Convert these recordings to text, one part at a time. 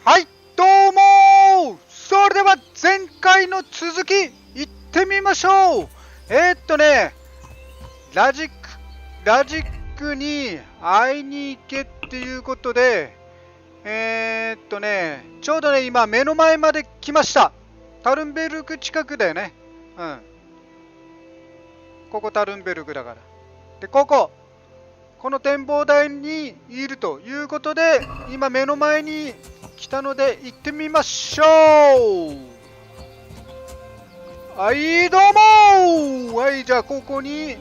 はい、どうも。それでは前回の続きいってみましょう。ラジックに会いに行けっていうことで、ちょうどね、今目の前まで来ました。タルンベルク近くだよね。うん。ここタルンベルクだから。で、この展望台にいるということで、今目の前に来たので行ってみましょう。はい、どうも。はい、じゃあここに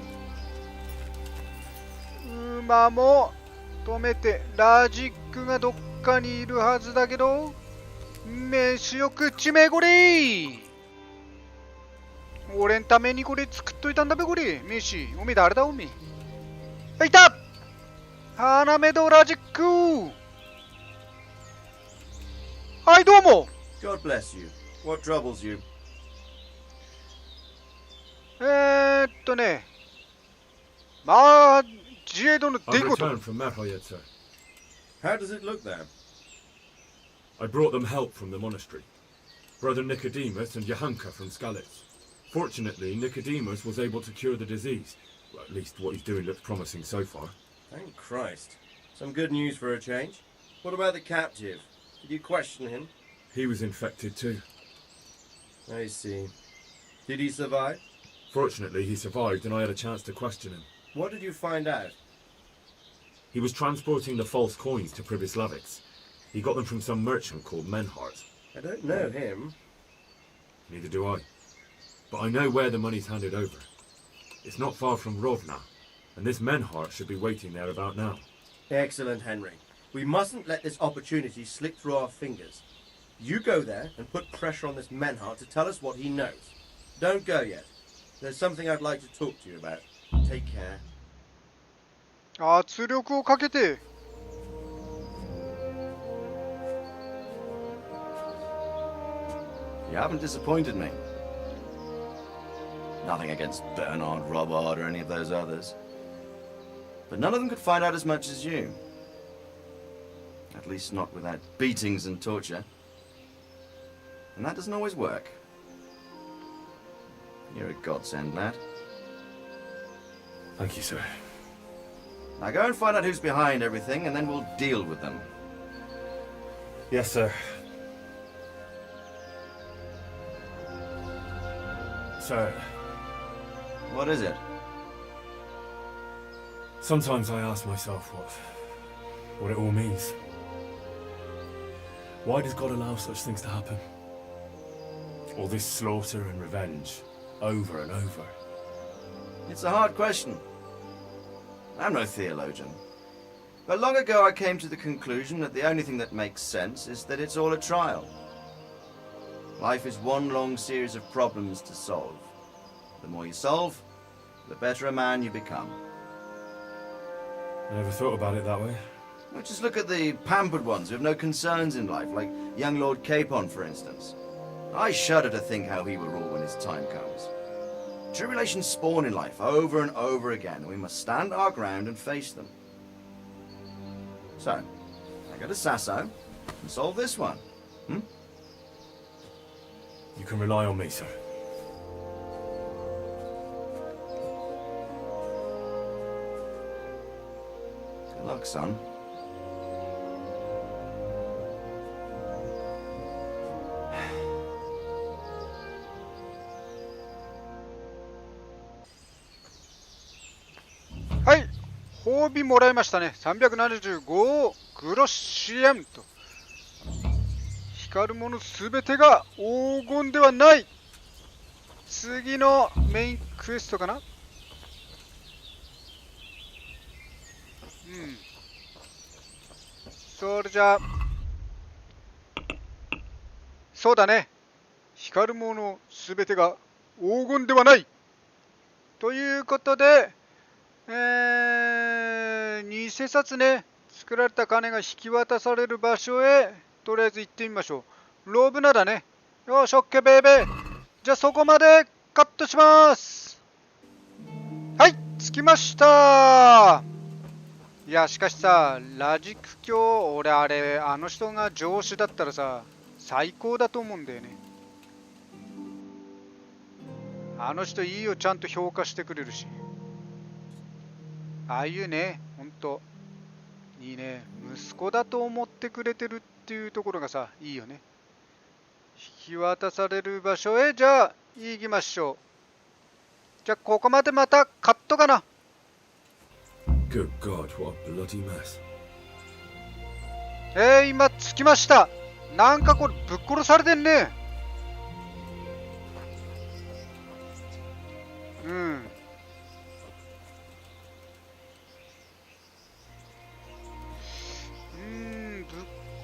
馬も止めて、ラジックがどっかにいるはずだけど、飯を食っちめごり。俺んためにこれ作っといたんだべこれ。飯、おめえ誰だおめえ。いた。花芽とラジック。はい、どうも。 God bless you. What troubles you? まあ、自衛隊の出来 I've 事。 returned from Merhoyed, sir. How does it look there? I brought them help from the monastery. Brother Nicodemus and Johanka from Skalitz. Fortunately, Nicodemus was able to cure the disease. Well, at least what he's doing looks promising so far. Thank Christ. Some good news for a change. What about the captive? Did you question him? He was infected too. I see. Did he survive? Fortunately, he survived and I had a chance to question him. What did you find out? He was transporting the false coins to Pribyslavitz. He got them from some merchant called Menhart. I don't know him. Neither do I. But I know where the money's handed over. It's not far from Rovna, and this Menhart should be waiting there about now. Excellent, Henry. We mustn't let this opportunity slip through our fingers. You go there and put pressure on this Menhart to tell us what he knows. Don't go yet. There's something I'd like to talk to you about. Take care. 圧力をかけて。 You haven't disappointed me. Nothing against Bernard, Robert, or any of those others. But none of them could find out as much as you. At least not without beatings and torture. And that doesn't always work. You're a godsend, lad. Thank you, sir. Now go and find out who's behind everything, and then we'll deal with them. Yes, sir. Sir, What is it? sometimes I ask myself what it all means. Why does God allow such things to happen? All this slaughter and revenge, over and over. It's a hard question. I'm no theologian. But long ago I came to the conclusion that the only thing that makes sense is that it's all a trial. Life is one long series of problems to solve. The more you solve, the better a man you become. I never thought about it that way. Well, just look at the pampered ones who have no concerns in life, like young Lord Capon, for instance. I shudder to think how he will rule when his time comes. Tribulations spawn in life over and over again, and we must stand our ground and face them. So, I go to Sasso and solve this one. You can rely on me, sir. Good luck, son.はい、褒美もらいましたね。375グロシエムと。光るものすべてが黄金ではない。次のメインクエストかな。それじゃあ、そうだね。光るものすべてが黄金ではない。ということで、偽札ね、作られた金が引き渡される場所へとりあえず行ってみましょう。ロブナだね。よし、オッケーベイベー。じゃあそこまでカットします。はい、着きました。いや、しかしさ、ラジック卿、俺あれ、あの人が上司だったらさ、最高だと思うんだよね。あの人いいよ、ちゃんと評価してくれるし。ああいうね、ほんと、いいね。息子だと思ってくれてるっていうところがさ、いいよね。引き渡される場所へ、じゃあ、行きましょう。じゃあ、ここまでまたカットかな。Good God, what a bloody mess. 今着きました。なんかこれぶっ殺されてんね。うん。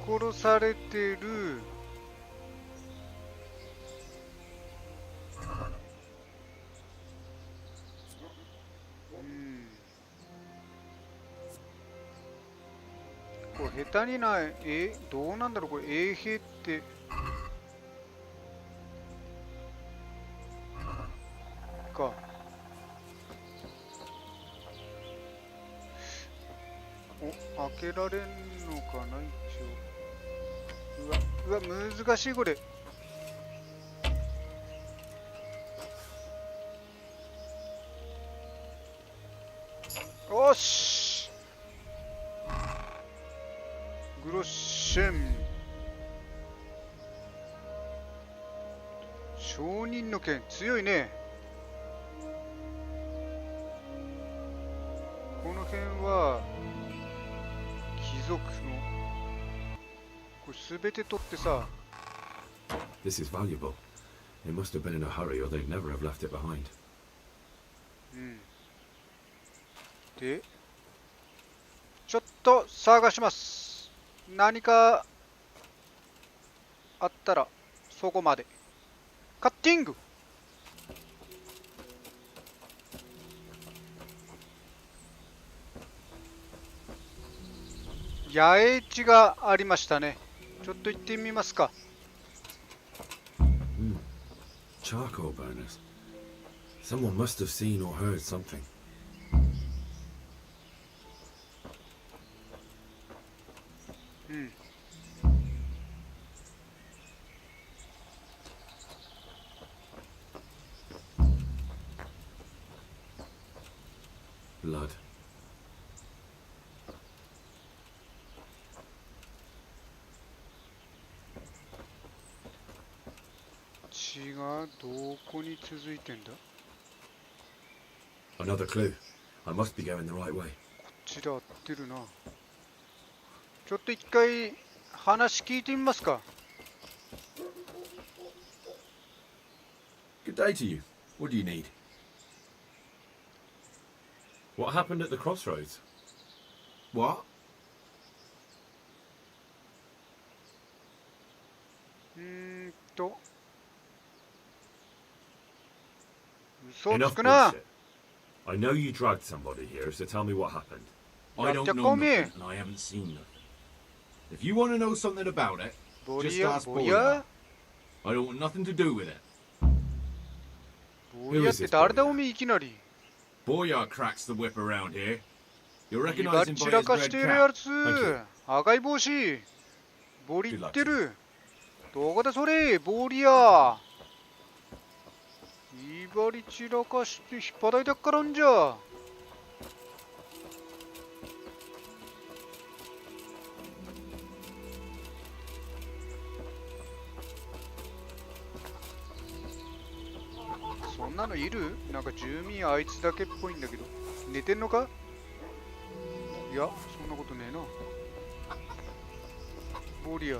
ぶっ殺されてる。これ下手にない。どうなんだろうこれ、衛兵ってか。開けられんのかな一応。うわ難しいこれ。よし、グロッシェン証人の剣強いね。この辺は貴族のこれ全て取ってさ。 This is valuable. They must have been in a hurry or they'd never have left it behind. でちょっと探します。何かあったらそこまで。カッティング。野営地がありましたね。ちょっと行ってみますか。Charcoal burners. Someone must have seen or heard something. Blood. 血がどこに続いてんだ。 Another clue. I must be going the right way. こっちで合ってるな。ちょっと一回話聞いてみますか。 Good day to you. What do you need? What happened at the crossroads? What? 嘘つ Enough くな。 bullshit. I know you dragged somebody here, so tell me what happened. I don't know nothing, and I haven't seen nothing. If you want to know something about it, ボ just リア ask ボリア Boya. I don't want nothing to do with it. ボリアって誰だおめいきなり。 Boya cracks the whip around here. You'll 威 recognize 張 him 散 by ら his かし red てるや cap. つ Thank you.。赤い帽子。ボリってる。どこだそれ、ボリア。威張り散らかして引っ張らいだっからんじゃ。そんなのいる？なんか住民あいつだけっぽいんだけど。寝てんのか？いや、そんなことねえな。ボリア。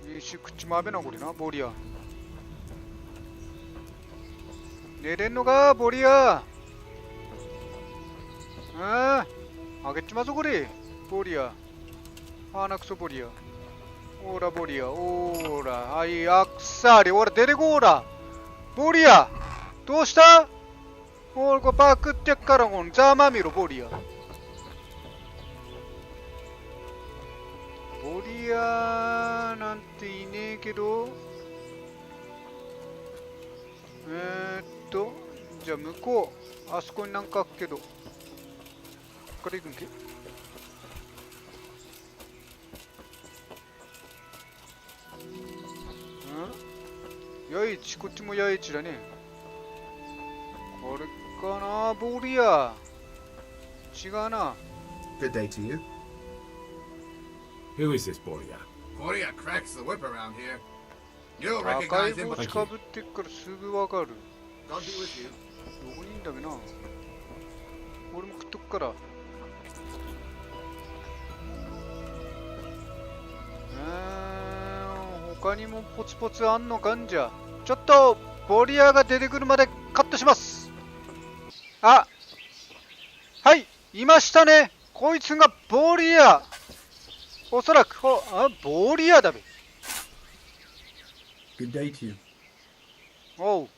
飯口まべなこれな、ボリア。寝れんのか、ボリア。あげちまぞこれ、ボリア。鼻くそボリア。オーラボリア、オーラ。あい、あくさり、俺出てこーら。ボリア、どうした？俺これパクってっからこんざまみろ、ボリア。ボリアなんていねえけど。じゃあ向こう、あそこになんかあっけど。から行くんけ。八重地、こっちも八重地だね。これかな、ボリア。違うな。Good day to you. Who is this Boria? Boria cracks the whip around here. You'll 赤い recognize him, 帽 but 子かぶってっからすぐわかる。 God be with you. どこにいんだっけな。俺も食っとくから。他にもポツポツあんのかんじゃ。ちょっとボリアが出てくるまでカットします。あ、はい、いましたね。こいつがボリア。おそらくボリアだべ。 Good day to you. おう。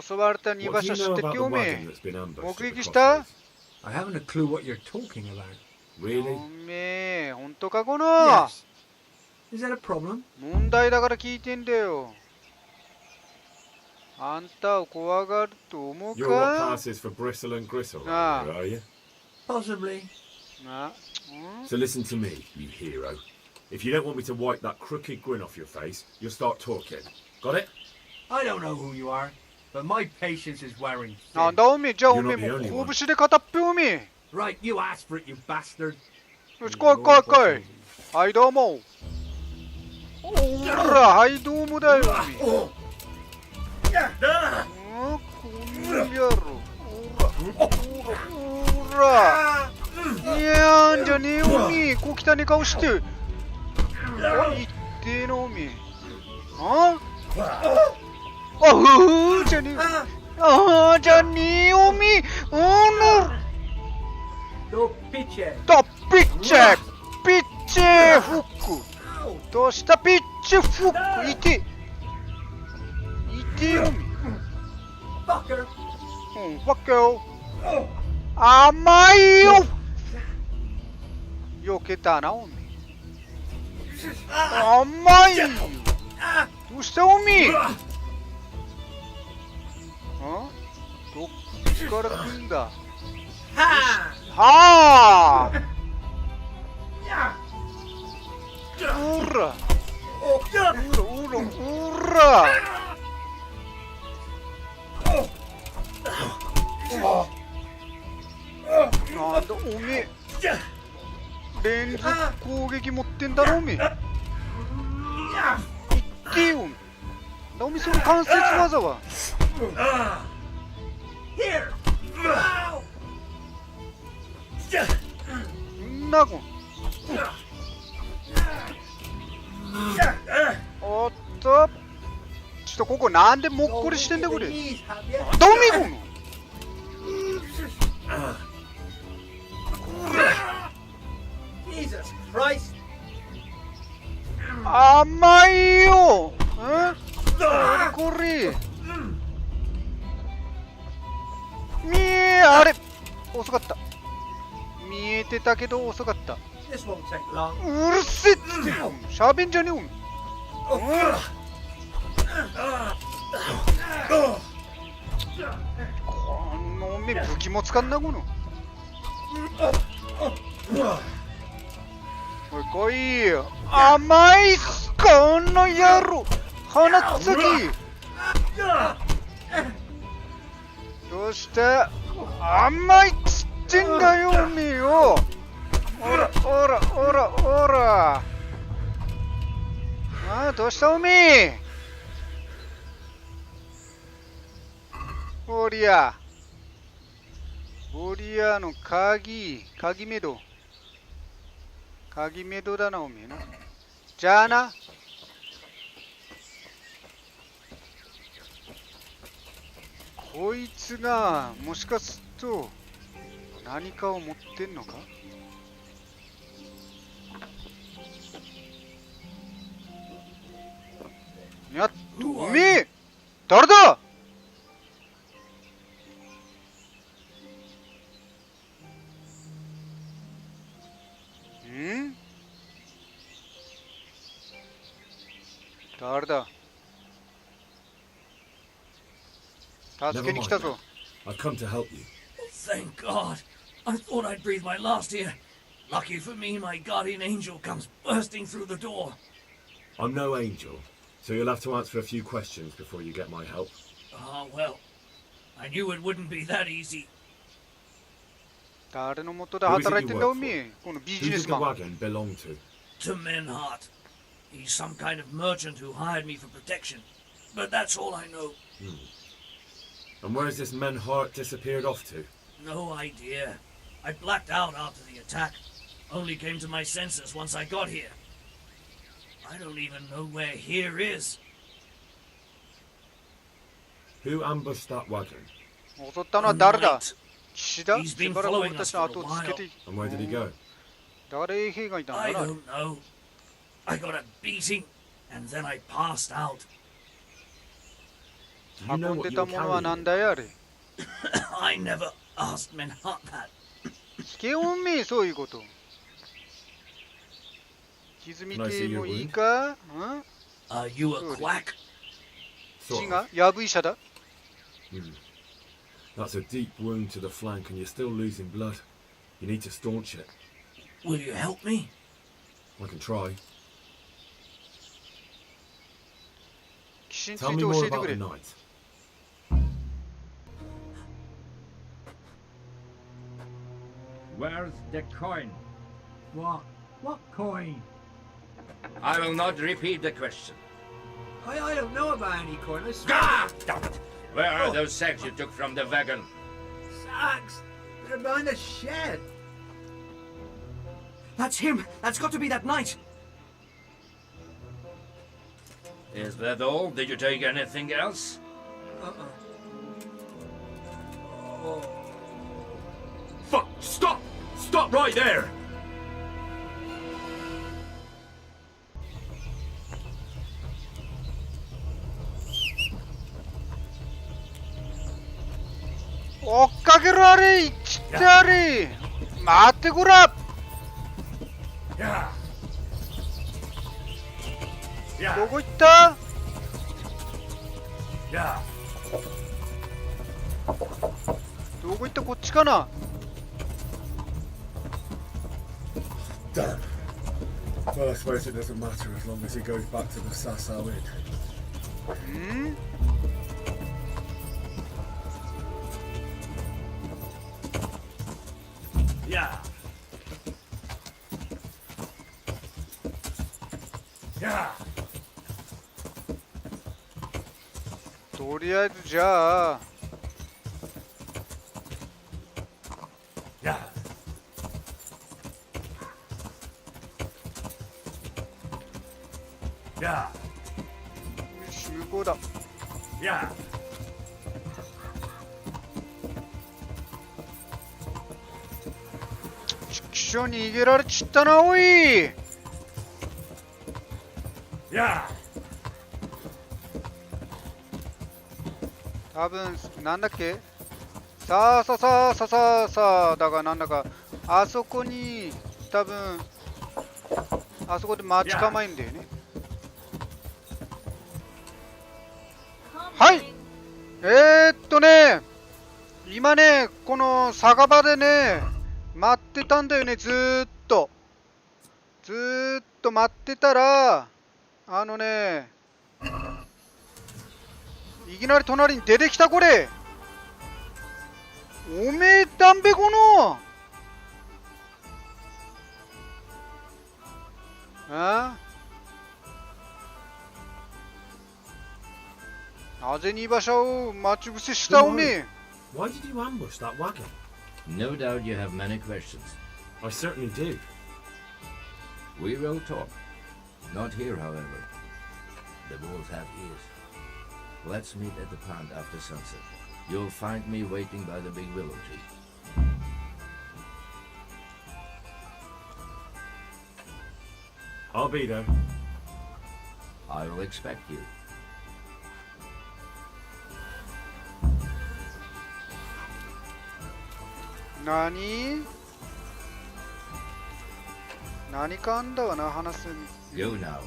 襲われた2場 What do 所 you 知 know って about っ the けおめ wagon え。 that's been ambushed 目 at the 撃した crossroads? I haven't a clue what you're talking about. Really? おめえ、ほんとかこの。 Yes. Is that a problem? 問題だから聞いてんだよ。あんたを怖がると思う You're what か passes for bristle and gristle, Ah. right here, are you? Possibly. な、So listen to me, you hero. If you don't want me to wipe that crooked grin off your face, you'll start talking. Got it? I don't know who you are, but my patience is wearing な thin. んだおめえ、じゃあ You're おめえ not the も only う one. 拳で片っぺおめえ。 Right, you asked for it, you bastard. よし、来い来い来い。はい、どうも。おら、はい、どうもだよ、おめえ。この野郎。おら。いやーんじゃねえおめえ。こう汚ね顔して。何言ってえのおめえ。あふふじゃねえ。あじゃねえおめえ。No pitcher. とピッチェピッチェフックどうしたピッチェフックいてよみ Fucker. うんファックよ甘いよよけたなおみ甘いよどうしたおみどっから来んだはあうらなんだおめえ連続攻撃持ってんだろおめえ言ってよおめえその関節技はんなこんおっとちょっとここなんでもっこりしてんだこれどうみこのJesus Christ! 甘いよこれ見えあれ遅かった見えてたけど遅かった This won't take long. うるせえっつってよしゃべんじゃねえよこのおめえ武器も使んなこのおい来いよ甘いっすこの野郎鼻つきどうして甘いっつってんだよおめえよおらおらおらおらどうしたおめえボリアの鍵メドだなおめえなじゃあなこいつがもしかすると何かを持ってんのかやっとおめえ誰だ誰だ助けに来たぞ I've come to help you. thank God. I thought I'd breathe my last here. Lucky for me, my guardian angel comes bursting through the door. I'm no angel, so you'll have to answer a few questions before you get my help. Ah, well, I knew it wouldn't be that easy. 誰の元で働いてんだおみこのビ Who ジネ did ス the マン wagon belong to? To Menhart. He's some kind of merchant who hired me for protection. But that's all I know. And where's this Menhart disappeared off to? No idea. I blacked out after the attack. Only came to my senses once I got here. I don't even know where here is. Who ambushed that wagon? 襲ったのは誰だ Night. 岸田 He's し been ばらく俺 following た us ちの for 後 a をつけて And where did he go? 誰兵がいたん I だな don't know. I got a beating, and then I passed out. Do you know 運ん what で you た were ものは carrying? 何だよあれ I never asked Menhart that. 聞けおめそういうこと歪み系もいいかん Are you a Good. quack? Sort 血 of. がヤブ医者だ That's a deep wound to the flank and you're still losing blood. You need to staunch it. Will you help me? I can try. 騎士につ Tell い me て教 more えて about く the れ night. Where's the coin? What coin? I will not repeat the question. I don't know about any coin. I swear. Ah! Damn it! Where are those sacks you took from the wagon? Sacks! They're behind the shed. That's him. That's got to be that knight. Is that all? Did you take anything else? Fuck! Stop! Stop right there! 追っかけろあれいっちってあれ待ってこら Yeah! どこ行った Yeah! どこ行ったこっちかな Damn. Well, I suppose it doesn't matter as long as he goes back to the Sasau Inn. ん Yeah! Yeah! とりあえずじゃあ Yeah! よし向こうだ Yeah! 気象に逃げられちったなおい Yeah! 多分なんだっけさあさあさあさあさあさあだがなんだかあそこに多分あそこで待ち構えんだよねはい今ねこの酒場でね待ってたんだよねずーっと待ってたらいきなり隣に出てきたこれおめえだんべこのなぜに居場所を待ち伏せしたおめえ Why did you ambush that wagon? No doubt you have many questions. I certainly do. We will talk. Not here, however. The wolves have ears. Let's meet at the pond after sunset. You'll find me waiting by the big willow tree. I'll be there. I will expect you. 何かあんだわな話す Go now.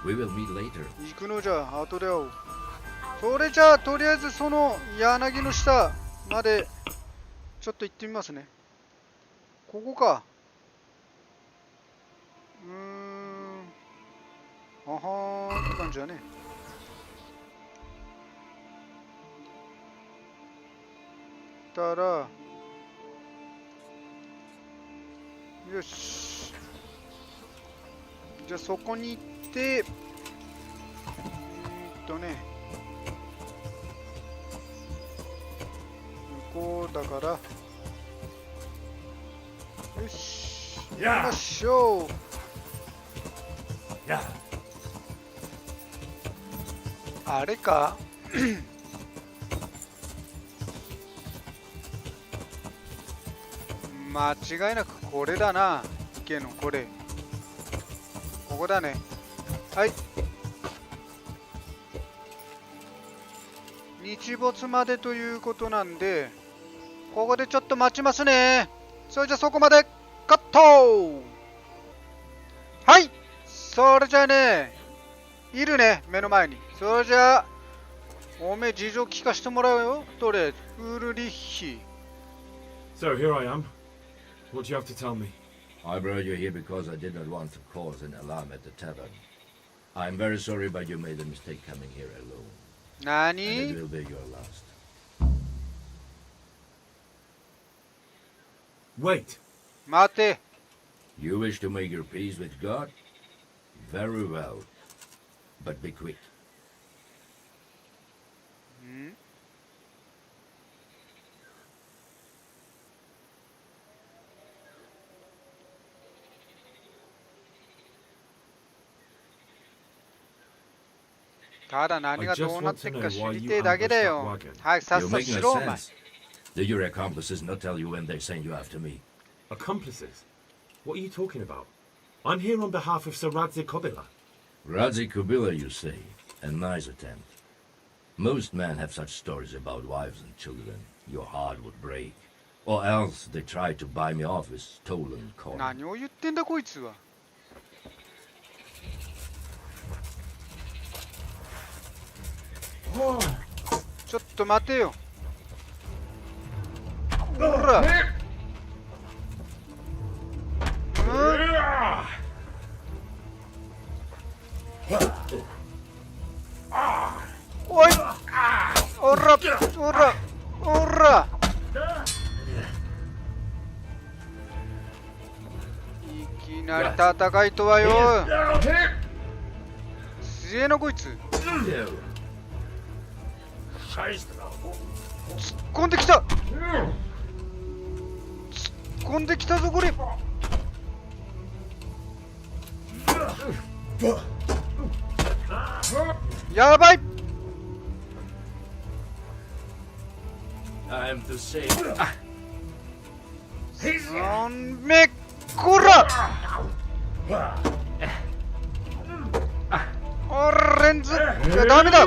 We will meet later. 行くのじゃ後で会おうそれじゃあとりあえずその柳の下までちょっと行ってみますね。ここか。あはーって感じだね。たら、よし。じゃあそこに行って、ね、向こうだから、よし、行きましょう。あれか間違いなくこれだな。池のこれ、ここだね。はい、日没までということなんで、ここでちょっと待ちますね。それじゃそこまでカット。はい、それじゃあね、いるね、目の前に。それじゃあおめえ事情聞かせてもらうよ。どれ、ウルリッヒ。 So here I am. What do you have to tell me? I brought you here because I did not want to cause an alarm at the tavern. I'm very sorry, but you made a mistake coming here alone. な And it に will be your last. Wait! 待て。 You wish to make your peace with God? Very well. But be quick. んただ何がどうなってっか知りてえだけだよ。はい、さっ You さと make し no ろ、お前。 sense. Did your accomplices not tell you when they sent you after me? Accomplices? What are you talking about? I'm here on behalf of Sir Radzik Kobila. Radzik Kubila, you say? A nice attempt. Most men have such stories about wives and children. Your heart would break. Or else they try to buy me off with stolen coin. 何を言ってんだこいつは。ちょっと待てよ。ほら。おい。おら、おら、おら。いきなり戦いとはよ。すげえなこいつ。突っ込んできた。突っ込んできたぞこれ。やばい。 I'm to save. なんめこら。おらレンズ。いやダメだ。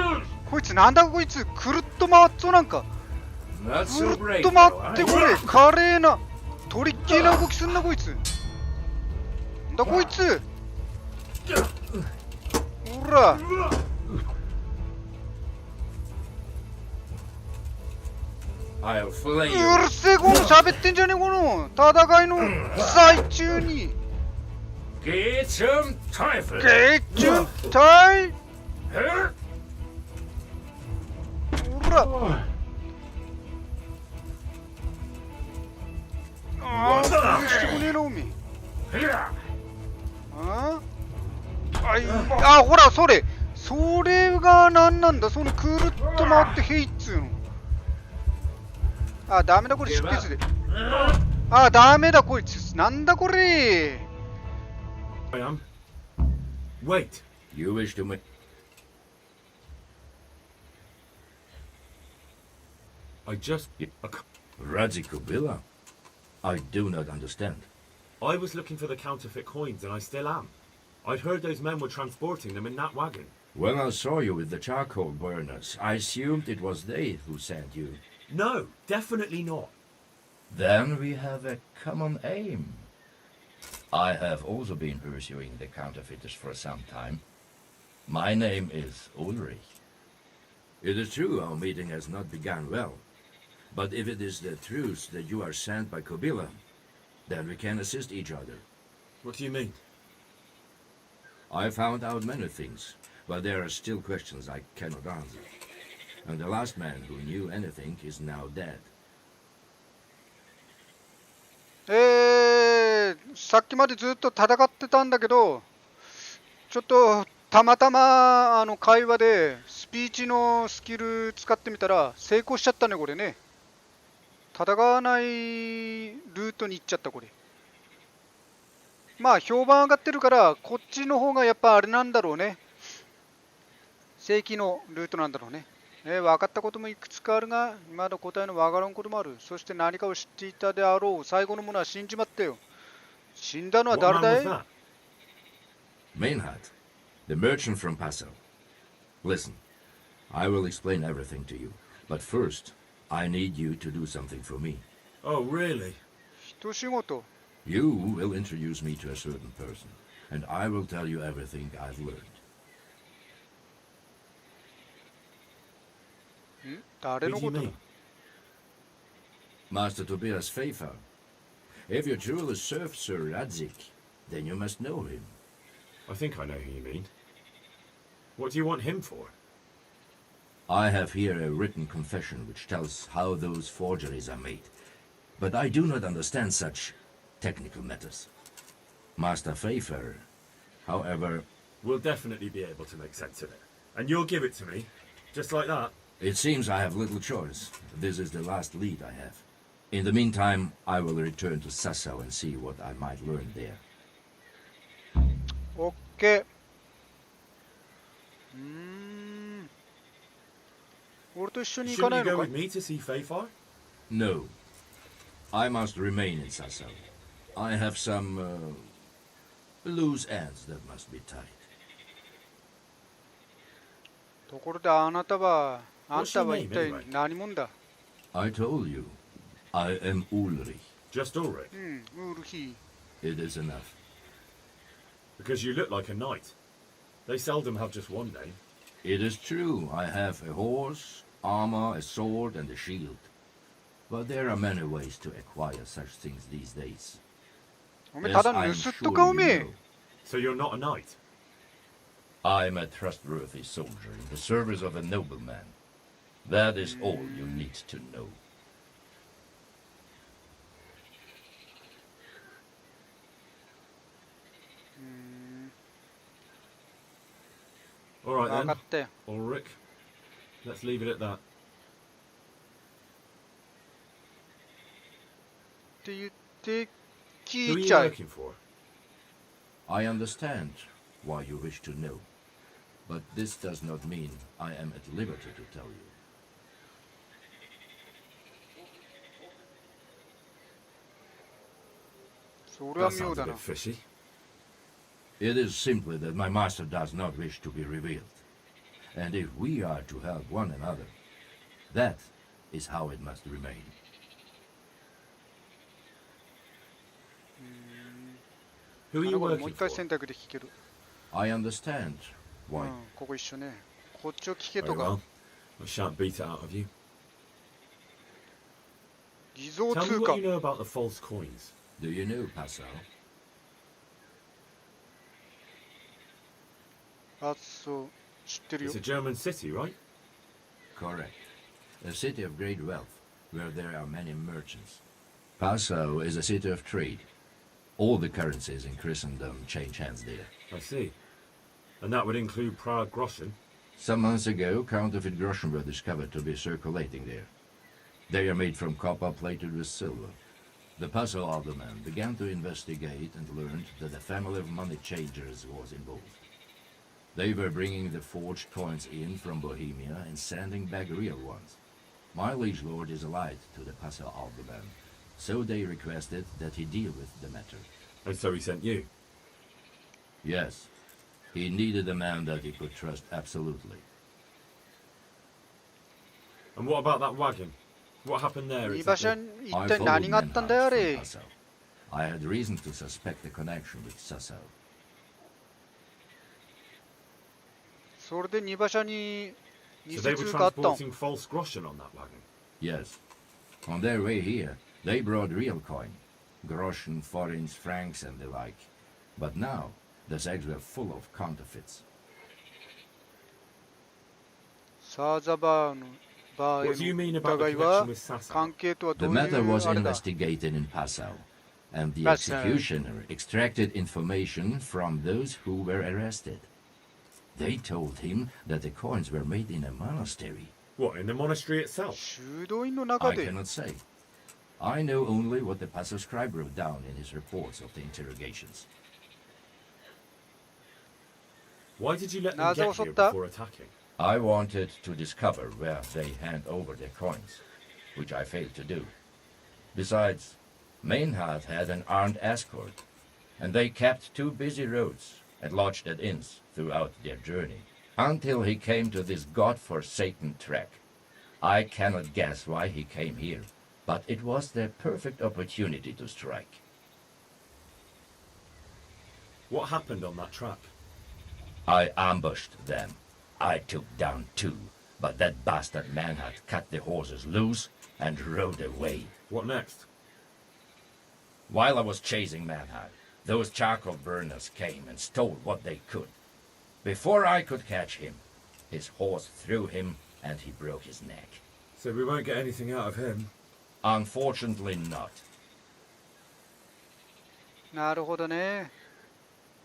こいつなんだこいつ。くるっと回っとなんか。 Not く so る brave. っと回って though, これ。華麗なトリッキーな動きすんなこいつ。なんだこいつ。ほら。 I'll flay う you. るせえこの喋ってんじゃねえこの戦いの最中に。 Get some typhus. ゲッチュンタイ。ほら。ああ、どうしてこねえなおめえ。ああ、ほらそれ。それが何なんだそのくるっと回ってヘイっつうの。あ、ダメだこれ出血で。あ、ダメだこいつ。なんだこれ。 I am. Wait! You wish to make. I just... Radzik Kubila? I do not understand. I was looking for the counterfeit coins and I still am. I'd heard those men were transporting them in that wagon. When I saw you with the charcoal burners, I assumed it was they who sent you. No, definitely not. Then we have a common aim. I have also been pursuing the counterfeiters for some time. My name is Ulrich. It is true our meeting has not begun well, But if it is the truth that you are sent by Kobila, then we can assist each other. What do you mean? I found out many things, but there are still questions I cannot answer. And the last man who knew anything is now dead. さっきまでずっと戦ってたんだけど、ちょっとたまたま会話でスピーチのスキル使ってみたら成功しちゃったね、これね。戦わないルートに行っちゃった、これ。まあ評判上がってるからこっちの方がやっぱあれなんだろうね、正規のルートなんだろうね。分かったこともいくつかあるがまだ答えのわからんこともある。そして何かを知っていたであろう最後のものは死んじまったよ。死んだのは誰だい？ Mainhat, the merchant from Paso. Listen, I will explain everything to you, but first I need you to do something for me. Oh, really? 一仕事。You will introduce me to a certain person, and I will tell you everything I've learned. 誰のことだ？ Master Tobias Pfeiffer. If you truly serve Sir Radzik, then you must know him. I think I know who you mean. What do you want him for? I have here a written confession which tells how those forgeries are made, but I do not understand such technical matters. Master Pfeiffer, however... We'll definitely be able to make sense of it. And you'll give it to me, just like that. It seems I have little choice. This is the last lead I have. In the meantime, I will return to Sassau and see what I might learn there. OK。俺と一緒に行かない Shouldn't you の go か with me to see Feifar? No. I must remain in Sassau. I have some, loose ends that must be tied. ところであんたは What's your name 一体 anyway? 何者だ？ I told you. I am Ulrich. Just Ulrich? ウルヒ。 It is enough. Because you look like a knight. They seldom have just one name. It is true. I have a horse, armor, a sword, and a shield. But there are many ways to acquire such things these days. おめえただ As の I'm 盗っ sure 人かお you めえ。 know, So you're not a knight? I'm a trustworthy soldier in the service of a nobleman. That is all you need to know. All right 分か then, ったよ。 Ulrich. Let's leave it at that. って言って聞 Who are い you ちゃう。 working for? I understand why you wish to know. But this does not mean I am at liberty to tell you. それは That 妙 sounds a だな bit。fishy. It is simply that my master does not wish to be revealed. And if we are to help one another, that is how it must remain. Who are あ you の子もう working 一回 for? 選択で聞ける。 I understand うん why. ここ一緒ね。こっちを聞け Very とか well. I shan't beat it out of you. 偽造 Tell me 通 what 貨 you。know about the false coins. Do you know Passau? あ、そう。知ってるよ It's a。German city, right? Correct. A city of great wealth, where there are many merchants. Passau is a city of trade. All the currencies in Christendom change hands there. I see. And that would include Prague Groschen. Some months ago, counterfeit groschen were discovered to be circulating there. They are made from copper plated with silver. The Passau alderman began to investigate and learned that a family of money changers was involved. They were bringing the forged coins in from Bohemia and sending back real ones. My liege lord is allied to the Passau alderman, so they requested that he deal with the matter. And so he sent you. Yes, he needed a man that he could trust absolutely. And what about that wagon? What happened there 居場所 exactly? に一 I 体 followed 何があったんだよあ Menhard れ from。Passau. I had reason to suspect the connection with Sassau. それで荷馬車に偽 So they were 通貨あったん。 transporting false groschen on that wagon. Yes, On their way here, they brought real coin, groschen, forints, francs, and the like. But now, the sacks were full of counterfeits. サーザバーの場合 What do you mean の about 疑 the いは connection with Sasa? 関係とはど The ういう matter was あれだ investigated in Passau, and the Passau. executioner extracted information from those who were arrested. They told him that the coins were made in a monastery. What, in the monastery itself? 修道院の中 I で cannot say. I know only what the Passau scribe wrote down in his reports of the interrogations. Why did you let them なぜ get 襲 here った before attacking? I wanted to discover where they hand over their coins, which I failed to do. Besides, Maynard had an armed escort, and they kept two busy roads and lodged at inns throughout their journey, until he came to this god-forsaken track. I cannot guess why he came here, but it was their perfect opportunity to strike. What happened on that track? I ambushed them. I took down two, but that bastard Maynard cut the horses loose and rode away. What next? While I was chasing Maynard, those charcoal burners came and stole what they could. Before I could catch him, his horse threw him and he broke his neck. So we won't get anything out of him. Unfortunately not. なるほどね。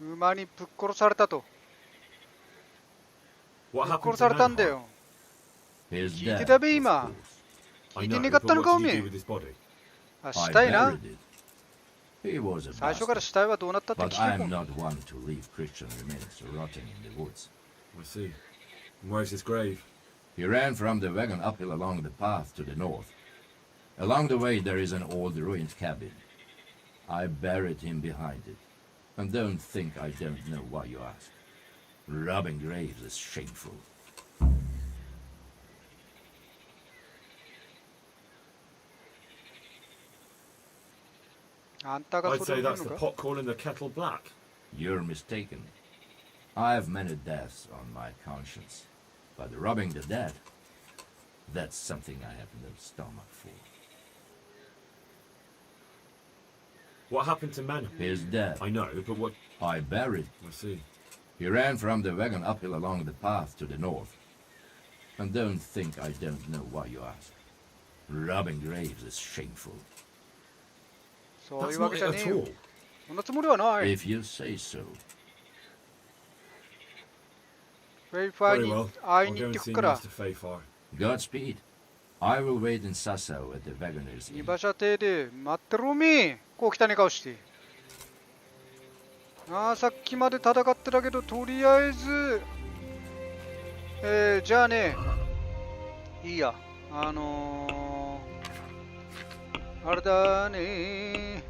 馬にぶっ殺されたと。 What ぶっ happened 殺さ to れたんだ Manhart? よ。 His 聞いて death, たべ of 今。 I 聞いて know, ねかったの but かお what did め you do え with。his body? あ、 I 死体な。 buried it. He was a 最初から bastard, 死体はどうなったって聞 but いて I こ am ん。 not one to leave Christian remains rotting in the woods. I see. And where's his grave? He ran from the wagon uphill along the path to the north. Along the way there is an old ruined cabin. I buried him behind it. And don't think I don't know why you ask. Robbing graves is shameful. あんたが I'd それ say を言う that's の the か pot calling the kettle black. You're mistaken. I have many deaths on my conscience. But robbing the dead, that's something I have no stomach for. What happened to Manhart? He's dead. I know, but what... I buried. I see. He ran from the wagon uphill along the path to the north. And don't think I don't know why you ask. Robbing graves is shameful. そうい That's うわ not け it じゃね at えよ。 all. そんなつもりはない。 If you say so. フェイファー Very に well. 会い I'll に go 行って and く see から。 Master Fayfar. Godspeed. I will wait in Sassau at the wagoners 二 inn. 馬車邸で待ってろみ。こう汚い顔して。ああ、さっきまで戦ってたけど、とりあえず、じゃあね、いいや。あれだね。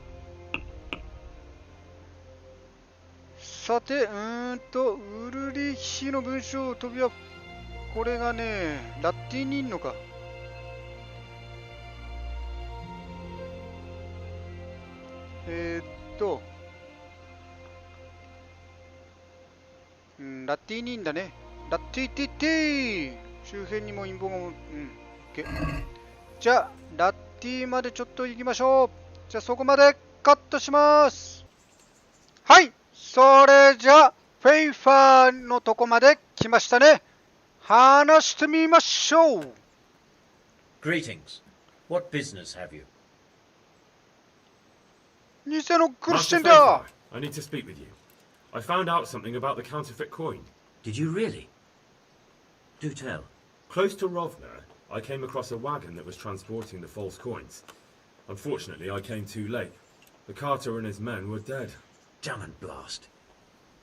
さて、ウルリヒの文章飛びは、これがね、ラッティにいんのか。ラッティにいんだね。ラッティティティ周辺にも陰謀がじゃあ、ラッティまでちょっと行きましょう。じゃあ、そこまでカットします。はい、それじゃあ、フェイファーのとこまで来ましたね。話してみましょう。Greetings. What business have you? 偽のクリスチャ Master ンだ。 Fayfar, I need to speak with you. I found out something about the counterfeit coin. Did you really? Do tell. Close to Rovna, I came across a wagon that was transporting the false coins. Unfortunately, I came too late. The carter and his men were dead. Damn and blast.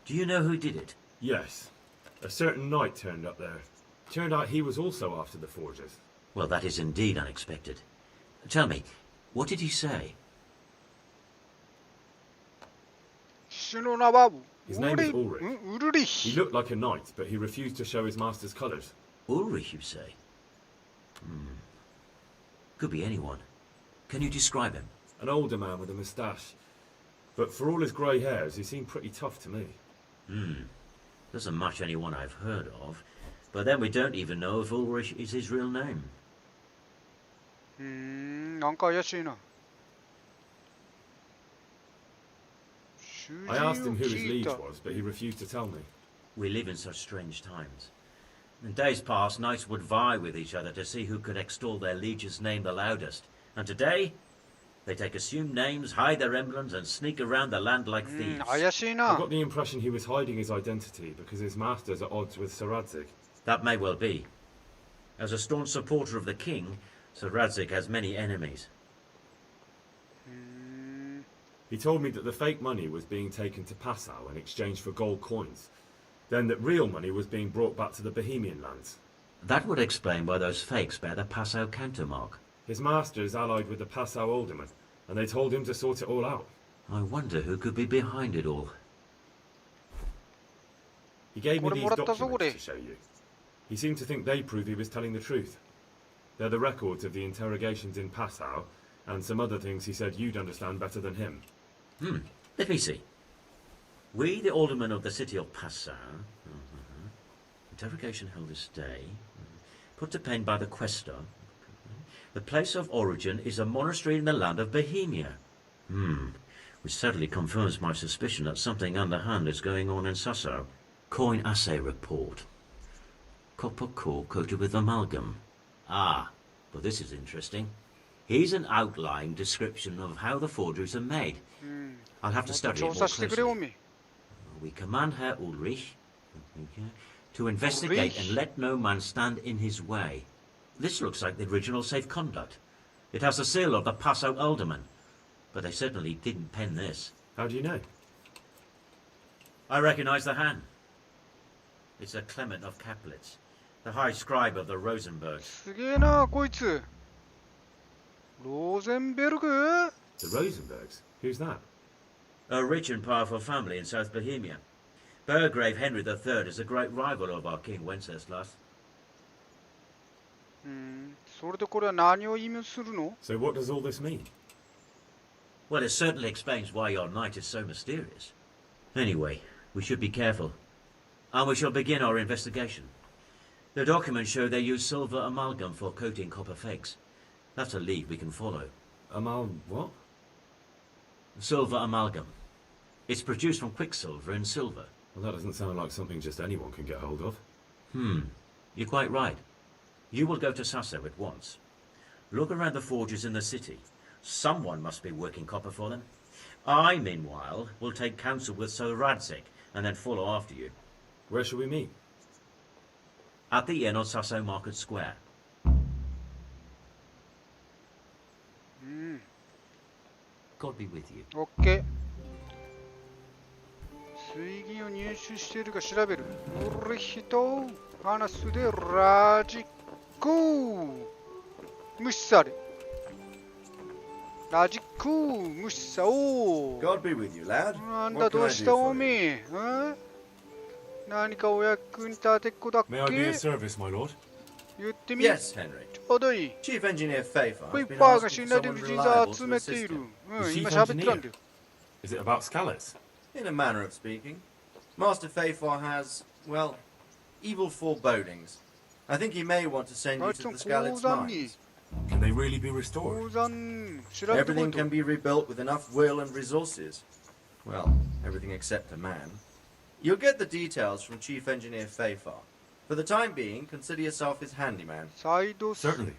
Do you know who did it? Yes. A certain knight turned up there. Turned out he was also after the forgers. Well, that is indeed unexpected. Tell me, what did he say? 父の名は His name is ウルリ He ヒ。 looked like a knight, but he refused to show his master's colours. Ulrich, you say? Could be anyone. Can you describe him? An older man with a moustache. But for all his grey hairs, he seemed pretty tough to me. Doesn't match anyone I've heard of. But then we don't even know if Ulrich is his real name. なんか怪しいな。 I asked him who his liege was, but he refused to tell me. We live in such strange times. In days past, knights would vie with each other to see who could extol their liege's name the loudest. And today, they take assumed names, hide their emblems, and sneak around the land like thieves. 怪しい I な。 got the impression he was hiding his identity because his master's at odds with Sir Radzig. That may well be. As a staunch supporter of the king, Sir Radzig has many enemies. He told me that the fake money was being taken to Passau in exchange for gold coins. Then that real money was being brought back to the Bohemian lands. That would explain why those fakes bear the Passau countermark. His master is allied with the Passau alderman, and they told him to sort it all out. I wonder who could be behind it all. He gave me What these about the documents Zogure? to show you. He seemed to think they prove he was telling the truth. They're the records of the interrogations in Passau, and some other things he said you'd understand better than him. Let me see. We, the aldermen of the city of Passau, interrogation held this day, put to pen by the questor. The place of origin is a monastery in the land of Bohemia. Which sadly confirms my suspicion that something underhand is going on in Sasso. Coin assay report. Copper core coated with amalgam. Ah, but this is interesting. Here's an outline description of how the forgeries are made. I'll have to study it more 調査してくれ、お closely. み。 We command Herr Ulrich to investigate and let no man stand in his way. This looks like the original safe conduct. It has the seal of the Passau alderman, but they certainly didn't pen this. How do you know? I recognize the hand. It's a Clement of Caplitz, the high scribe of the Rosenbergs. すげえな、こいつ。ローゼンベルグ The Rosenbergs? Who's that? A rich and powerful family in South Bohemia. Burgrave Henry III is a great rival of our King Wenceslas. それでこれは何を意味するの？ So what does all this mean? Well, it certainly explains why your knight is so mysterious. Anyway, we should be careful. And we shall begin our investigation. The documents show they use silver amalgam for coating copper fakes. That's a lead we can follow. What? Silver amalgam. It's produced from quicksilver and silver. Well, that doesn't sound like something just anyone can get hold of. You're quite right. You will go to Sasso at once. Look around the forges in the city. Someone must be working copper for them. I, meanwhile, will take counsel with Sir Radzig and then follow after you. Where shall we meet? At the inn on Sasso Market Square. God be with you. オッケー。水銀を入手しているか調べる。ウルヒと話すでラジック無視され。ラジック無視さおう。 God be with you, lad. なんだ What ど can う I し do た for おみ you? 何かお役に立てっこだっけ May I be of service, my lord? 言ってみ Yes, Henry. ちょうどいい。 Chief Engineer Pfeiffer クイ has ッ been パーが asking 信 for 頼でき someone る人材 reliable を集 to めてい assist る。 him. 今喋ってたんだよ。 Is it about Scalets? In a manner of speaking, Master Pfeiffer has, well, evil forebodings. I think he may want to send あ you いつ to の the 鉱 Scalets 山に mines. Can they really be restored? 鉱山調べてこい Everything と can be rebuilt with enough will and resources. Well, everything except a man. You'll get the details from Chief Engineer Pfeiffer. For the time being, consider yourself his handyman. サイド Certainly.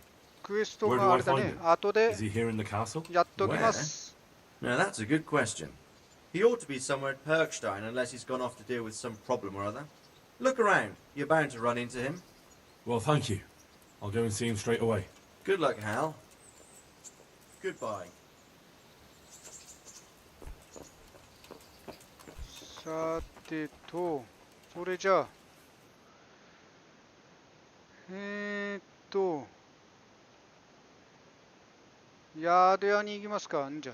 クエスト Where が do あ I れだ find ね him? 後で Is he here in the castle? やっときます Now, that's a good question. He ought to be somewhere at Perkstein unless he's gone off to deal with some problem or other. Look around. You're bound to run into him. Well, thank you. I'll go and see him straight away. Good luck, Hal. Goodbye. さてとそれじゃあ宿屋に行きますかんじゃ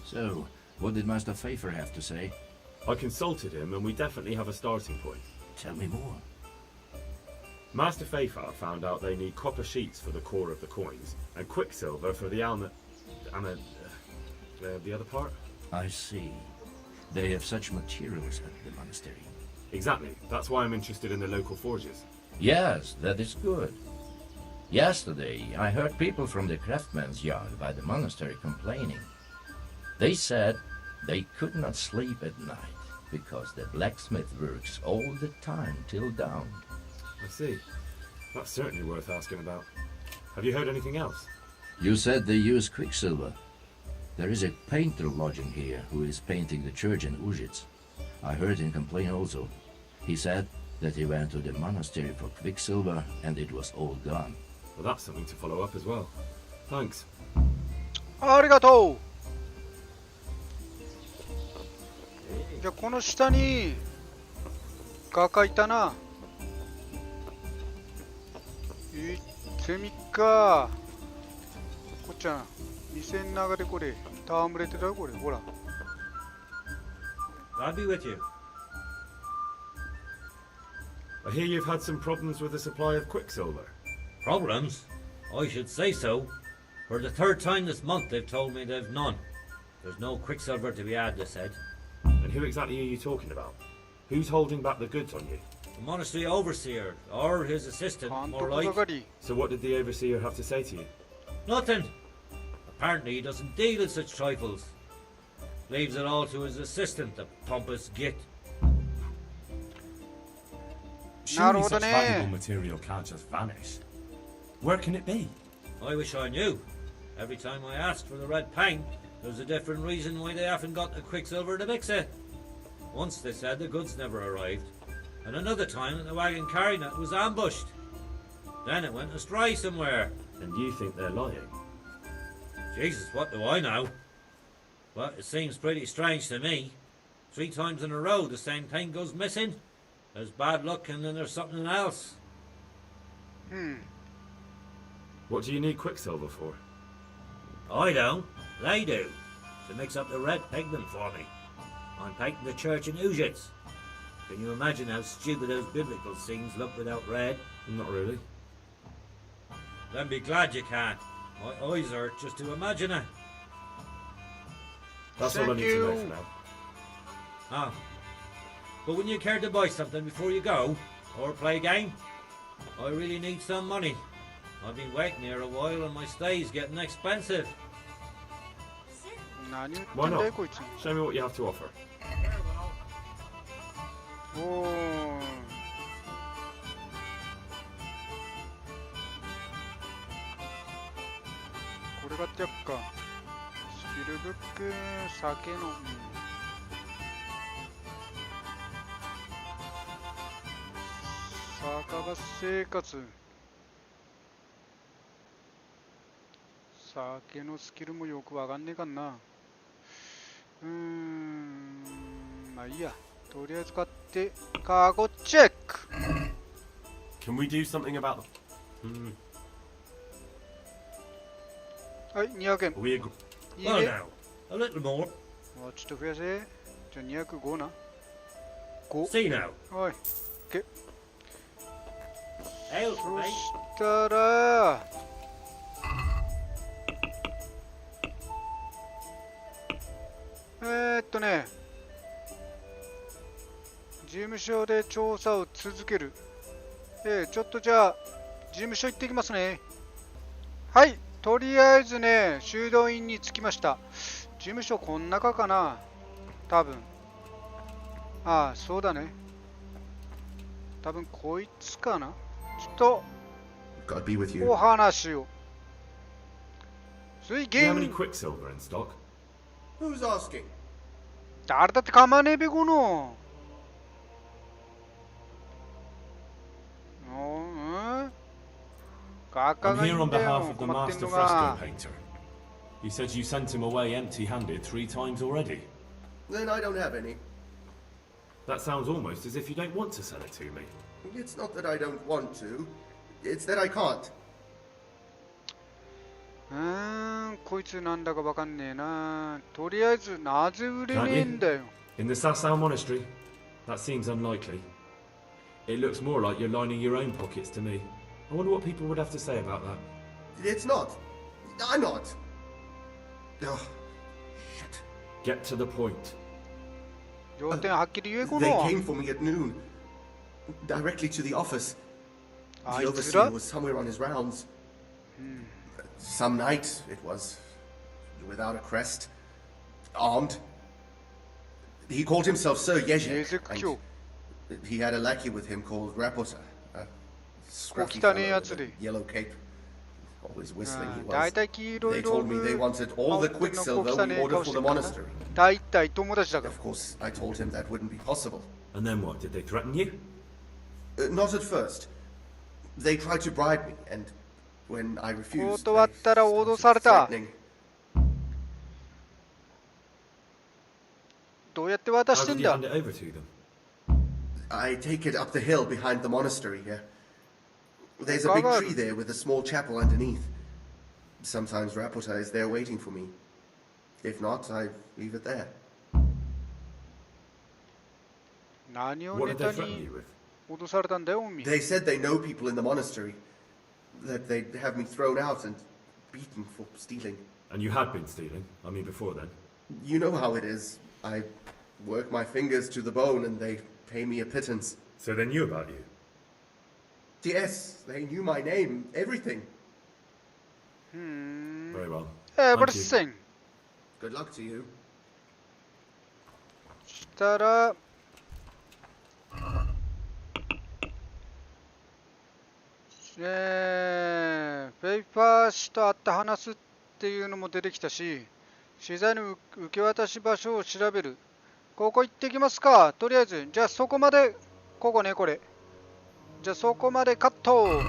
So, what did Master Pfeiffer have to say? I consulted him, and we definitely have a starting point. Tell me more. Master Pfeiffer found out they need copper sheets for the core of the coins, and quicksilver for the the other part? I see. They have such materials at the monastery. Exactly. That's why I'm interested in the local forges. Yes, that is good. Yesterday, I heard people from the craftsman's yard by the monastery complaining. They said they could not sleep at night because the blacksmith works all the time till dawn. I see. That's certainly worth asking about. Have you heard anything else? You said they use quicksilver. There is a painter lodging here who is painting the church in Ujits. I heard him complain also. He said that he went to the monastery for quicksilver and it was all gone. Well, that's something to follow up as well. Thanks. ありがとう。じゃあこの下に画家いたな。行ってみっか。こっちゃん、店の中でこれ戯れてたよこれ、ほら。I'll be with you. I hear you've had some problems with the supply of quicksilver. Problems? I should say so. For the third time this month they've told me they've none. There's no quicksilver to be had, they said. And who exactly are you talking about? Who's holding back the goods on you? The monastery overseer, or his assistant, more like. So what did the overseer have to say to you? Nothing. Apparently he doesn't deal in such trifles. Leaves it all to his assistant, the pompous git. Surely such valuable material can't just vanish. Where can it be? I wish I knew. Every time I asked for the red paint, there's a different reason why they haven't got the quicksilver to mix it. Once they said the goods never arrived, and another time that the wagon carrying it was ambushed. Then it went astray somewhere. And you think they're lying? Jesus, what do I know? But it seems pretty strange to me. 3 times in a row the same thing goes missing. There's bad luck and then there's something else. What do you need quicksilver for? I don't. They do. To mix up the red pigment for me. I'm painting the church in Ujits. Can you imagine how stupid those biblical scenes look without red? Not really. Then be glad you can't. My eyes hurt just to imagine it. That's all I need to know for now. Oh. But wouldn't you care to buy something before you go? Or play a game? I really need some money. I've been waiting here a while and my stay's getting expensive. Why not? Show me what you have to offer. Oh. これ買ってやっか。スキルブック、酒の。酒場生活。酒のスキルもよくわかんねえかな。まあいいや。とりあえず買ってカゴチェック。Can we do something about them? はい、200円。We agree. いいね。 A little more. ちょっと増やせ。じゃあ205な。5。See now. はい。OK。 Help, そ mate. したら事務所で調査を続ける。ちょっとじゃあ事務所行ってきますね。はい、とりあえずね、修道院に着きました。事務所こん中かな、多分。ああ、そうだね。多分こいつかな。ちょっとお話を。Do you have any quicksilver in stock? Who's asking? 誰だって構わねえべこの。I'm here on behalf of the master fresco painter. He said you sent him away empty-handed 3 times already. Then I don't have any. That sounds almost as if you don't want to sell it to me. It's not that I don't want to. It's that I can't. こいつなんだかわかんねえな。とりあえずなぜ売れねえんだよ。In the Sasau monastery? That seems unlikely. It looks more like you're lining your own pockets to me. I wonder what people would have to say about that. It's not. I'm not. Oh, shit. Get to the point. 要点はっきり言えこ They の。 came for me at noon, directly to the office. あ The いつ overseer ら was somewhere on his rounds. Some night it was, without a crest, armed. He called himself Sir レ Yezhik, ゼク卿。 and he had a lackey with him called Rapota, a scruffy 汚ねえ fellow や with つで。 a yellow cape. Always whistling he だい was. たい黄色 They いロ told me they ーブ wanted all the 羽織ってんの quicksilver 小汚 we ねえ ordered 顔 for し the てるからな。 monastery. だいたい友達だから。 Of course, I told him that wouldn't be possible. And then what? Did they threaten you? Not at first. They tried to bribe me, and when I refused, 断ったら they 脅 started された。 threatening. どうやって渡 How してん did you だ hand it over to them? I take it up the hill behind the monastery here. There's a big tree there with a small chapel underneath. Sometimes Rapota is there waiting for me. If not, I leave it there. 何を What ネ did タ they threaten に you with? 脅されたんだよ、海。 They said they know people in the monastery, that they'd have me thrown out and beaten for stealing. And you had been stealing? I mean, before then. You know how it is. I work my fingers to the bone and they pay me a pittance. So they knew about you? Yes, they knew my name, everything. Very well. Everything. Good luck to you. したら、フェイファー氏と会って話すっていうのも出てきたし、資材の受け渡し場所を調べる。ここ行ってきますか。とりあえず、じゃあそこまで、ここね、これ。じゃあそこまでカット。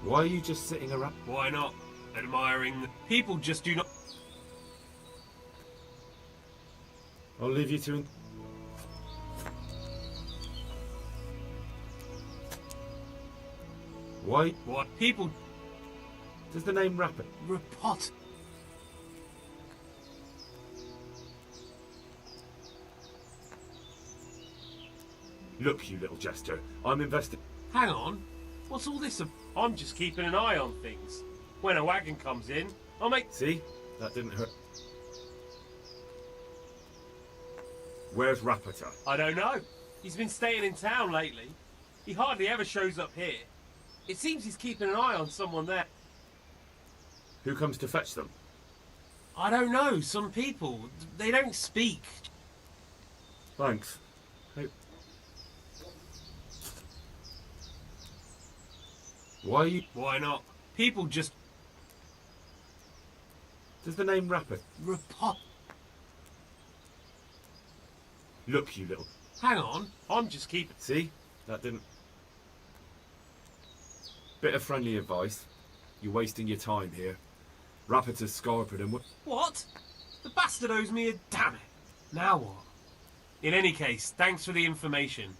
Why are you just sitting around? Why not? Admiring the people just do not. I'll leave you to... Why? What people Does the name Rapper? repot? Look, you little jester. I'm invested... Hang on. What's all this? I'm just keeping an eye on things. When a wagon comes in, I'll make. See? That didn't hurt. Where's Rapata? I don't know. He's been staying in town lately. He hardly ever shows up here. It seems he's keeping an eye on someone there. Who comes to fetch them? I don't know. Some people. They don't speak. Thanks. Hey. Why are you... Why not? People just Does the name Rapper? repot. Look, you little... Hang on. I'm just keeping. See? That didn't... Bit of friendly advice. You're wasting your time here. Rapata's scarpered and... What? The bastard owes me a damn it. Now what? In any case, thanks for the information.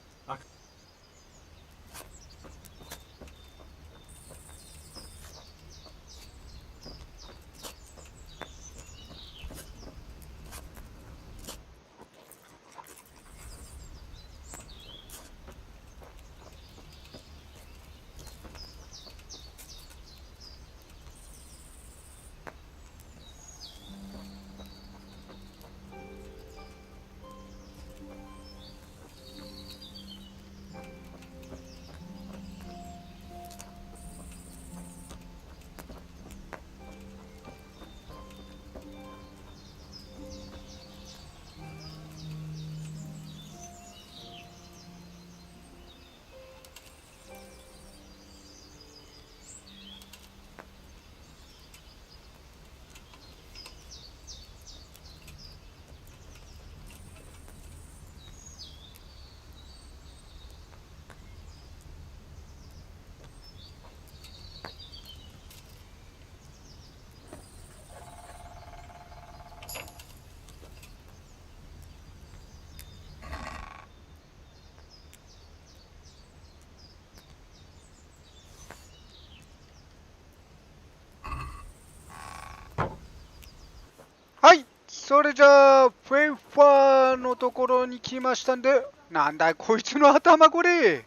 はい、それじゃあフェイファーのところに来ましたんで、なんだいこいつの頭これ。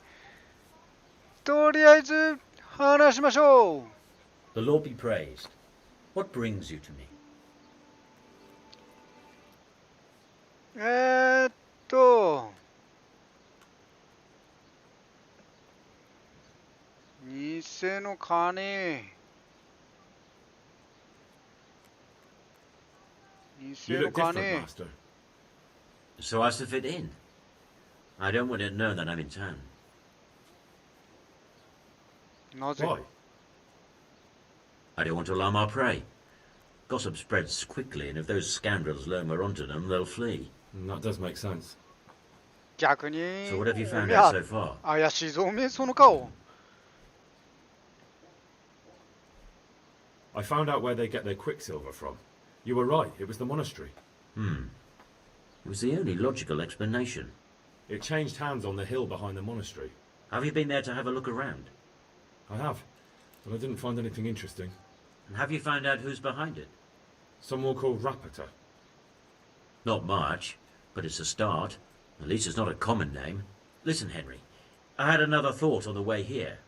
とりあえず話しましょう。 The Lord be praised. What brings you to me? 偽の金。偽 You の look different, 金。 Master. So as to fit in. I don't want it known that I'm in town. なぜ Why? I don't want to alarm our prey. Gossip spreads quickly, and if those scoundrels learn we're onto them, they'll flee. That does make sense. 逆に。 So what have you お found めえ out so far? 怪しいぞ、おめえその顔。I found out where they get their quicksilver from. You were right, it was the monastery. It was the only logical explanation. It changed hands on the hill behind the monastery. Have you been there to have a look around? I have, but I didn't find anything interesting. And have you found out who's behind it? Someone called Rapata. Not much, but it's a start. At least it's not a common name. Listen, Henry, I had another thought on the way here.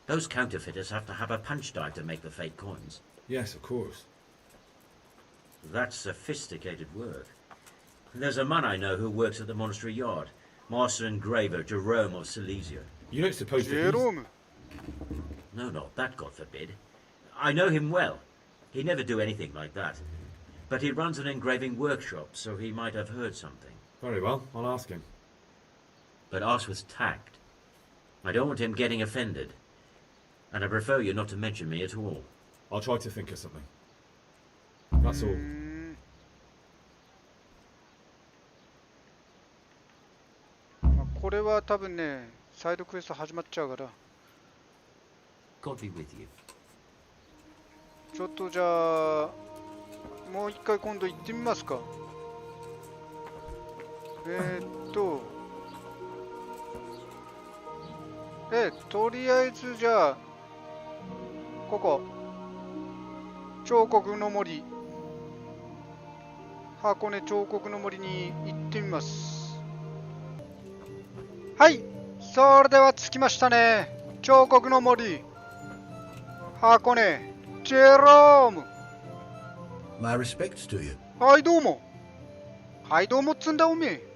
Those counterfeiters have to have a punch dive to make the fake coins. Yes, of course. That's sophisticated work. There's a man I know who works at the monastery yard. Master engraver Jerome of Silesia. You don't suppose that ジェ he's... ローム。 No, not that, God forbid. I know him well. He'd never do anything like that. But he runs an engraving workshop, so he might have heard something. Very well, I'll ask him. But ask with tact. I don't want him getting offended. And I prefer you not to mention me at all. I'll try to think of something. That's all. まあこれは多分ね、サイドクエスト始まっちゃうから。 God be with you. ちょっとじゃあ、もう一回今度行ってみますか。とりあえずじゃあ、ここ、彫刻の森、箱根彫刻の森に行ってみます。はい、それでは着きましたね。彫刻の森、箱根、ジェローム。 My respects to you. はい、どうも。はい、どうもっつんだおめえ。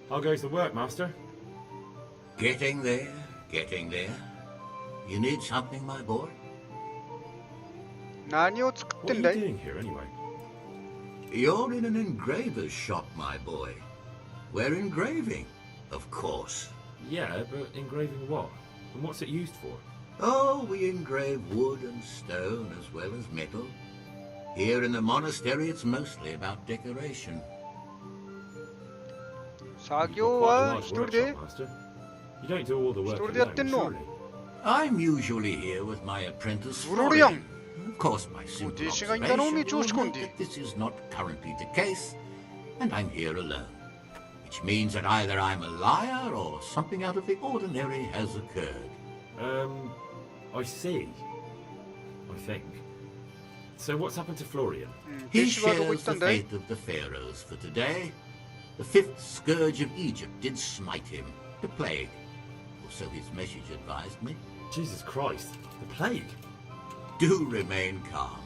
How goes the work, Master? Getting there, getting there. You need something, my boy? 何を作って What んだ are you い doing here, anyway? You're in an engraver's shop, my boy. We're engraving, of course. Yeah, but engraving what? And what's it used for? Oh, we engrave wood and stone as well as metal. Here in the monastery, it's mostly about decoration. 作 You've 業 got quite a は large 一人で workshop, Master. You don't do all the work 一人でやって alone, んの surely? I'm usually here with my apprentice ブロリアン Florian. Of course, my simple 弟子がいんだろうめ observation 調子 will こん note で that this is not currently the case, and I'm here alone. Which means that either I'm a liar or something out of the ordinary has occurred. I see. I think. So what's happened to Florian? うん、弟 He 子はどこ行 shares ったん the だい fate of the pharaohs for today. The fifth scourge of Egypt did smite him, the plague. Or so his message advised me. Jesus Christ, the plague. Do remain calm.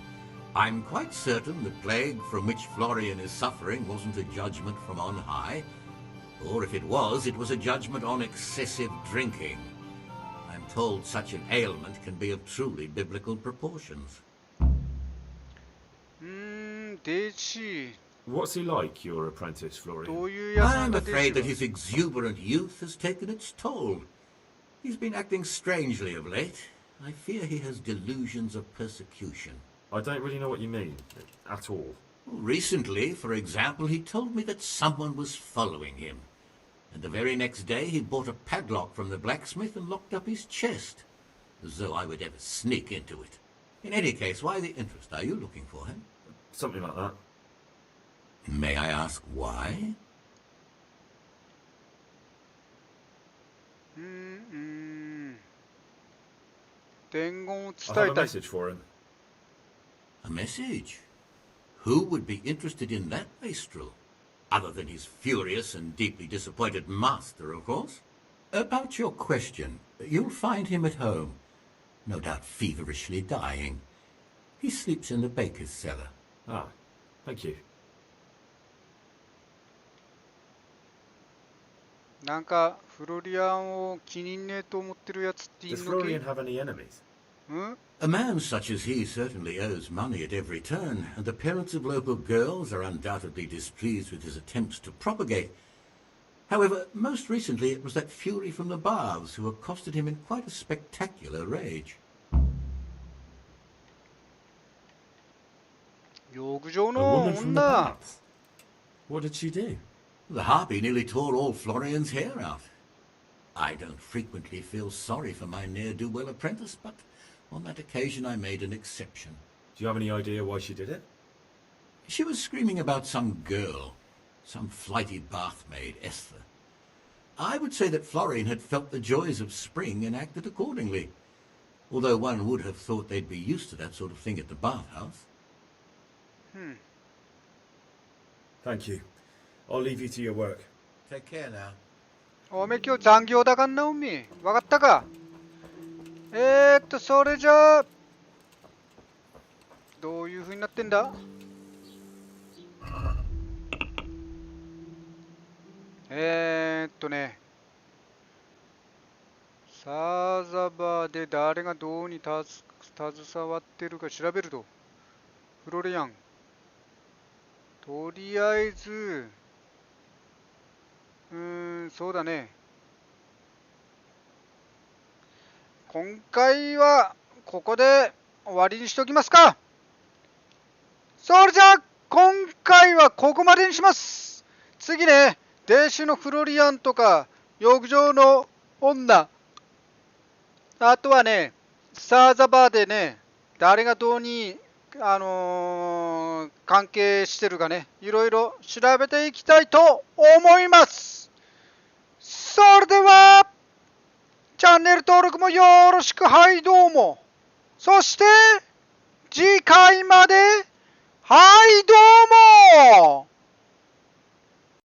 I'm quite certain the plague from which Florian is suffering wasn't a judgment from on high. Or if it was a judgment on excessive drinking. I'm told such an ailment can be of truly biblical proportions. 弟子、 What's he like, your apprentice, Florian? どういうやつなん I'm だ弟 afraid 子 that は。 his exuberant youth has taken its toll. He's been acting strangely of late. I fear he has delusions of persecution. I don't really know what you mean, at all. Recently, for example, he told me that someone was following him. And the very next day he bought a padlock from the blacksmith and locked up his chest. As though I would ever sneak into it. In any case, why the interest? Are you looking for him? Something like that. May I ask why? 伝言を I 伝 have え a たい。 message for him. A message? Who would be interested in that wastrel? Other than his furious and deeply disappointed master, of course. About your question, you'll find him at home. No doubt feverishly dying. He sleeps in the baker's cellar. Ah, thank you. なんかフロリアンを気に入んねえと思ってるやつってい Does るのけ？ Florian have any enemies? ん？ A man such as he certainly owes money at every turn, and the parents of local girls are undoubtedly displeased with his attempts to propagate. However, most recently it was that fury from the baths who accosted him in quite a spectacular rage. 浴場 A の woman from the 女。 baths? What did she do? The harpy nearly tore all Florian's hair out. I don't frequently feel sorry for my ne'er-do-well apprentice, but on that occasion I made an exception. Do you have any idea why she did it? She was screaming about some girl, some flighty bathmaid, Esther. I would say that Florian had felt the joys of spring and acted accordingly, although one would have thought they'd be used to that sort of thing at the bathhouse. Thank you. I'll leave you to your work. Take care now. おめえ今日残業だかんなおみ。わかったか？それじゃあどういう風になってんだ？サーザバーで誰がどうに携わってるか調べると。フロリアン。とりあえず、そうだね。今回はここで終わりにしておきますか。それじゃあ今回はここまでにします。次ね、弟子のフロリアンとか浴場の女、あとはね、サーザバーでね、誰がどうに関係してるかね、いろいろ調べていきたいと思います。それではチャンネル登録もよろしく、はいどうも。そして次回まで